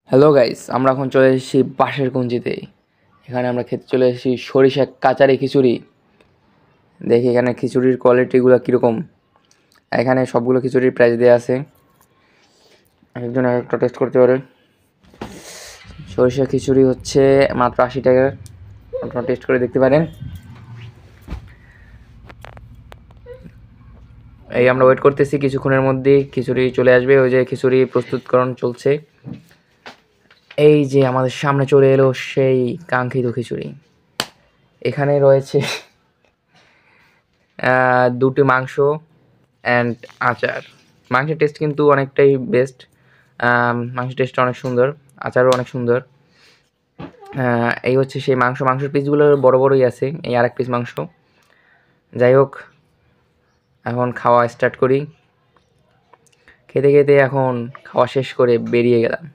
Hello guys, আমরা এখন চলে এসেছি বাঁশের কঞ্চিতে। এখানে আমরা খেতে চলে এসেছি সরিষা কাচারি খিচুড়ি। দেখি এখানে খিচুড়ির কোয়ালিটিগুলো কীরকম। এখানে সবগুলো খিচুড়ির প্রাইস দেওয়া আছে, একজন এক একটা টেস্ট করতে পারে। সরিষা খিচুড়ি হচ্ছে মাত্র 80 টাকা, আপনারা টেস্ট করে দেখতে পারেন। এই আমরা ওয়েট করতেছি, কিছুক্ষণের মধ্যেই খিচুড়ি চলে আসবে। ওই যে খিচুড়ি প্রস্তুতকরণ চলছে। এই যে আমাদের সামনে চলে এলো সেই কাঙ্ক্ষিত খিচুড়ি। এখানে রয়েছে দুটি মাংস অ্যান্ড আচার। মাংসের টেস্ট কিন্তু অনেকটাই বেস্ট, মাংসের টেস্টটা অনেক সুন্দর, আচারও অনেক সুন্দর। এই হচ্ছে সেই মাংসের পিসগুলো বড় বড়ই আছে, এই আরেক পিস মাংস। যাই হোক, এখন খাওয়া স্টার্ট করি। খেতে খেতে এখন খাওয়া শেষ করে বেরিয়ে গেলাম।